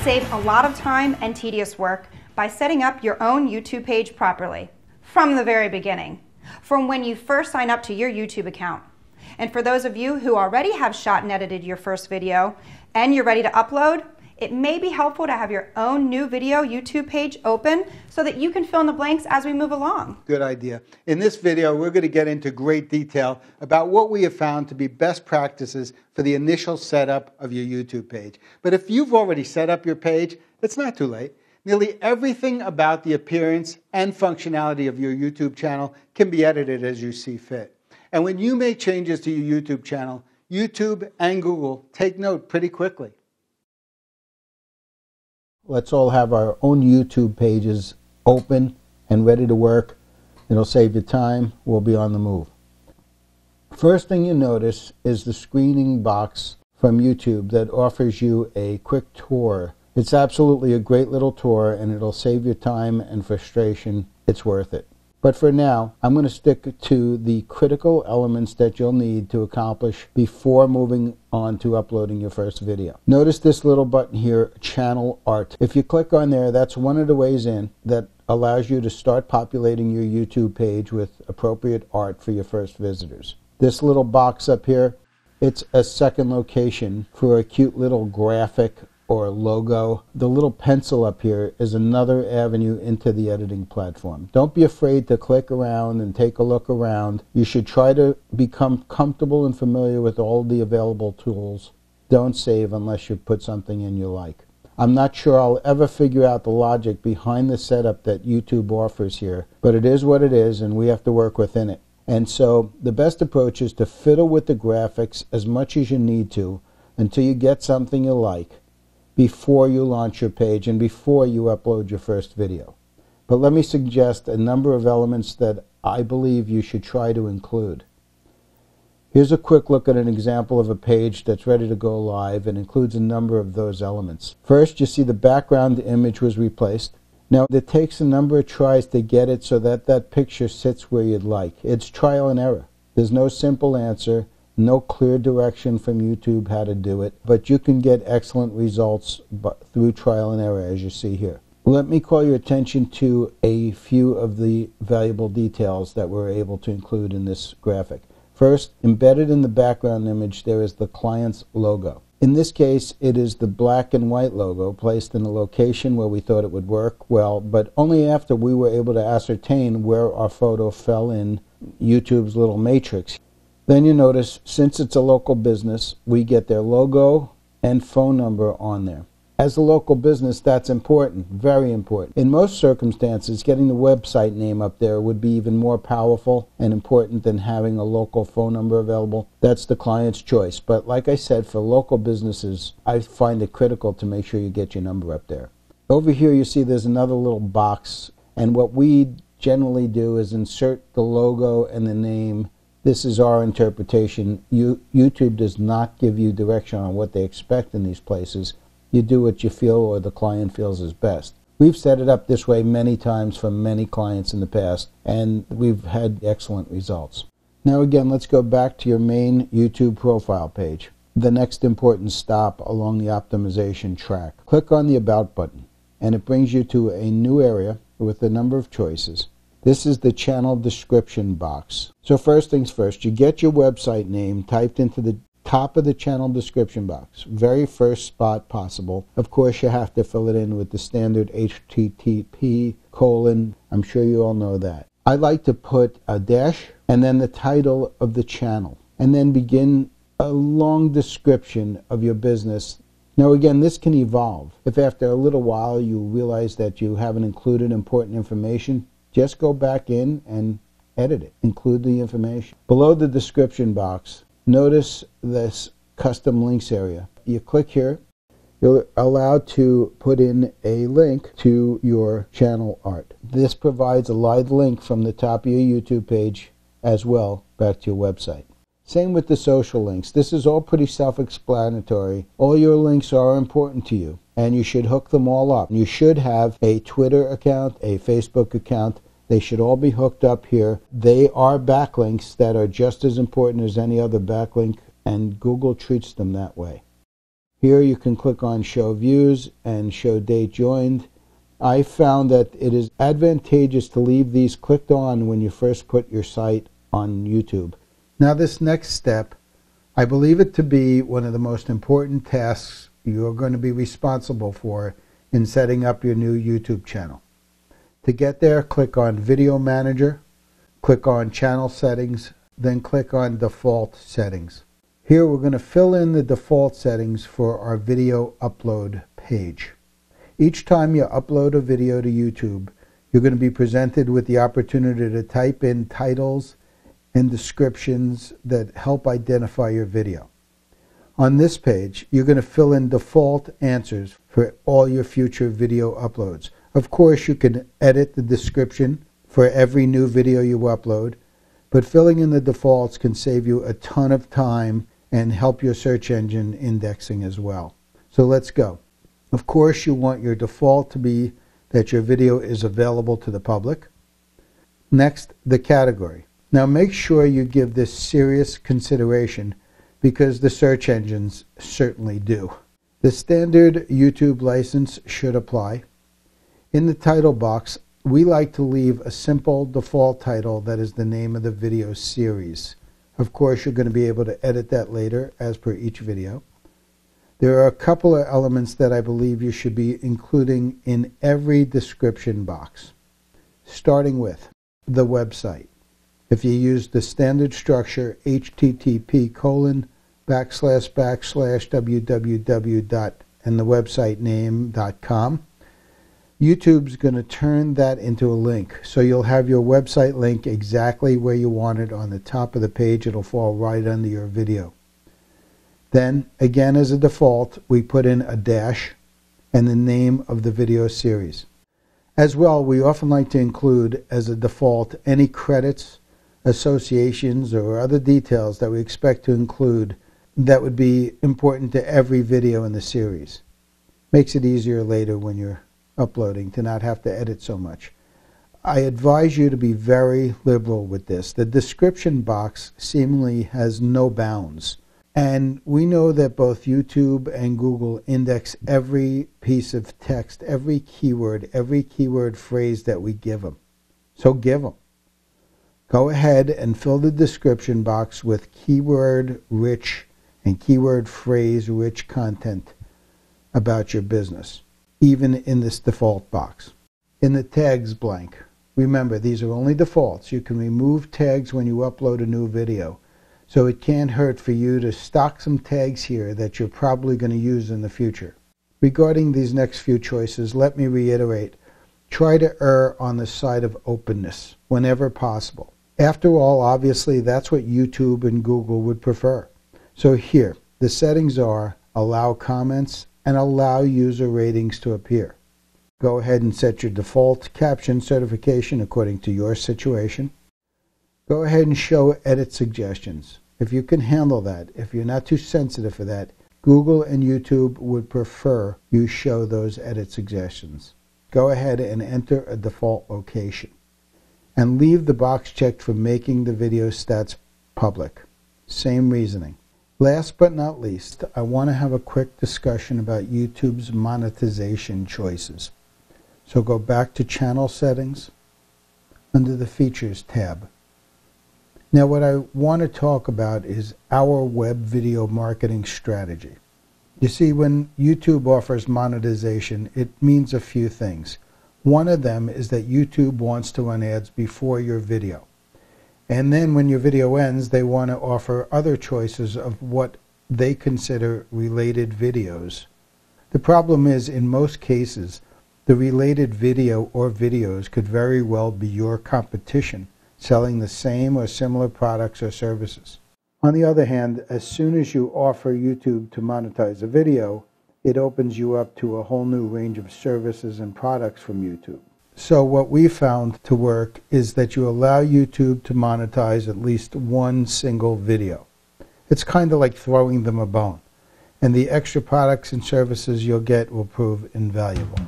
save a lot of time and tedious work by setting up your own YouTube page properly from the very beginning, from when you first sign up to your YouTube account. And for those of you who already have shot and edited your first video and you're ready to upload, it may be helpful to have your own new video YouTube page open so that you can fill in the blanks as we move along. Good idea. In this video, we're going to get into great detail about what we have found to be best practices for the initial setup of your YouTube page. But if you've already set up your page, it's not too late. Nearly everything about the appearance and functionality of your YouTube channel can be edited as you see fit. And when you make changes to your YouTube channel, YouTube and Google take note pretty quickly. Let's all have our own YouTube pages open and ready to work. It'll save you time. We'll be on the move. First thing you notice is the screening box from YouTube that offers you a quick tour. It's absolutely a great little tour, and it'll save you time and frustration. It's worth it. But for now, I'm going to stick to the critical elements that you'll need to accomplish before moving on to uploading your first video. Notice this little button here, Channel Art. If you click on there, that's one of the ways in that allows you to start populating your YouTube page with appropriate art for your first visitors. This little box up here, it's a second location for a cute little graphic or logo. The little pencil up here is another avenue into the editing platform. Don't be afraid to click around and take a look around. You should try to become comfortable and familiar with all the available tools. Don't save unless you put something in you like. I'm not sure I'll ever figure out the logic behind the setup that YouTube offers here, but it is what it is, and we have to work within it. And so the best approach is to fiddle with the graphics as much as you need to until you get something you like, before you launch your page and before you upload your first video. But let me suggest a number of elements that I believe you should try to include. Here's a quick look at an example of a page that's ready to go live and includes a number of those elements. First, you see the background image was replaced. Now, it takes a number of tries to get it so that that picture sits where you'd like. It's trial and error. There's no simple answer. No clear direction from YouTube how to do it, but you can get excellent results through trial and error, as you see here. Let me call your attention to a few of the valuable details that we're able to include in this graphic. First, embedded in the background image, there is the client's logo. In this case, it is the black and white logo placed in a location where we thought it would work well, but only after we were able to ascertain where our photo fell in YouTube's little matrix. Then you notice, since it's a local business, we get their logo and phone number on there. As a local business, that's important, very important. In most circumstances, getting the website name up there would be even more powerful and important than having a local phone number available. That's the client's choice. But like I said, for local businesses, I find it critical to make sure you get your number up there. Over here, you see there's another little box, and what we generally do is insert the logo and the name. This is our interpretation. YouTube does not give you direction on what they expect in these places. You do what you feel or the client feels is best. We've set it up this way many times for many clients in the past, and we've had excellent results. Now again, let's go back to your main YouTube profile page, the next important stop along the optimization track. Click on the About button, and it brings you to a new area with a number of choices. This is the channel description box. So first things first, you get your website name typed into the top of the channel description box. Very first spot possible. Of course, you have to fill it in with the standard HTTP:/. I'm sure you all know that. I like to put a dash and then the title of the channel, and then begin a long description of your business. Now again, this can evolve. If after a little while you realize that you haven't included important information, just go back in and edit it. Include the information. Below the description box, notice this custom links area. You click here, you're allowed to put in a link to your channel art. This provides a live link from the top of your YouTube page as well back to your website. Same with the social links. This is all pretty self-explanatory. All your links are important to you, and you should hook them all up. You should have a Twitter account, a Facebook account. They should all be hooked up here. They are backlinks that are just as important as any other backlink, and Google treats them that way. Here you can click on Show Views and Show Date Joined. I found that it is advantageous to leave these clicked on when you first put your site on YouTube. Now this next step, I believe it to be one of the most important tasks you're going to be responsible for in setting up your new YouTube channel. To get there, click on Video Manager, click on Channel Settings, then click on Default Settings. Here we're going to fill in the default settings for our video upload page. Each time you upload a video to YouTube, you're going to be presented with the opportunity to type in titles and descriptions that help identify your video. On this page, you're going to fill in default answers for all your future video uploads. Of course, you can edit the description for every new video you upload, but filling in the defaults can save you a ton of time and help your search engine indexing as well. So let's go. Of course, you want your default to be that your video is available to the public. Next, the category. Now make sure you give this serious consideration because the search engines certainly do. The standard YouTube license should apply. In the title box, we like to leave a simple default title that is the name of the video series. Of course, you're going to be able to edit that later as per each video. There are a couple of elements that I believe you should be including in every description box, starting with the website. If you use the standard structure http://www. and the website name.com, YouTube's going to turn that into a link. So you'll have your website link exactly where you want it on the top of the page. It'll fall right under your video. Then, again as a default, we put in a dash and the name of the video series. As well, we often like to include as a default any credits, associations, or other details that we expect to include that would be important to every video in the series. Makes it easier later when you're uploading to not have to edit so much. I advise you to be very liberal with this. The description box seemingly has no bounds. And we know that both YouTube and Google index every piece of text, every keyword phrase that we give them. So give them. Go ahead and fill the description box with keyword-rich and keyword phrase-rich content about your business, even in this default box. In the tags blank, remember these are only defaults. You can remove tags when you upload a new video. So it can't hurt for you to stock some tags here that you're probably going to use in the future. Regarding these next few choices, let me reiterate, try to err on the side of openness whenever possible. After all, obviously, that's what YouTube and Google would prefer. So here, the settings are allow comments and allow user ratings to appear. Go ahead and set your default caption certification according to your situation. Go ahead and show edit suggestions. If you can handle that, if you're not too sensitive for that, Google and YouTube would prefer you show those edit suggestions. Go ahead and enter a default location. And leave the box checked for making the video stats public. Same reasoning. Last but not least, I want to have a quick discussion about YouTube's monetization choices. So go back to Channel Settings under the Features tab. Now what I want to talk about is our web video marketing strategy. You see, when YouTube offers monetization, it means a few things. One of them is that YouTube wants to run ads before your video. And then when your video ends, they want to offer other choices of what they consider related videos. The problem is, in most cases, the related video or videos could very well be your competition, selling the same or similar products or services. On the other hand, as soon as you offer YouTube to monetize a video, it opens you up to a whole new range of services and products from YouTube. So what we found to work is that you allow YouTube to monetize at least one single video. It's kind of like throwing them a bone, and the extra products and services you'll get will prove invaluable.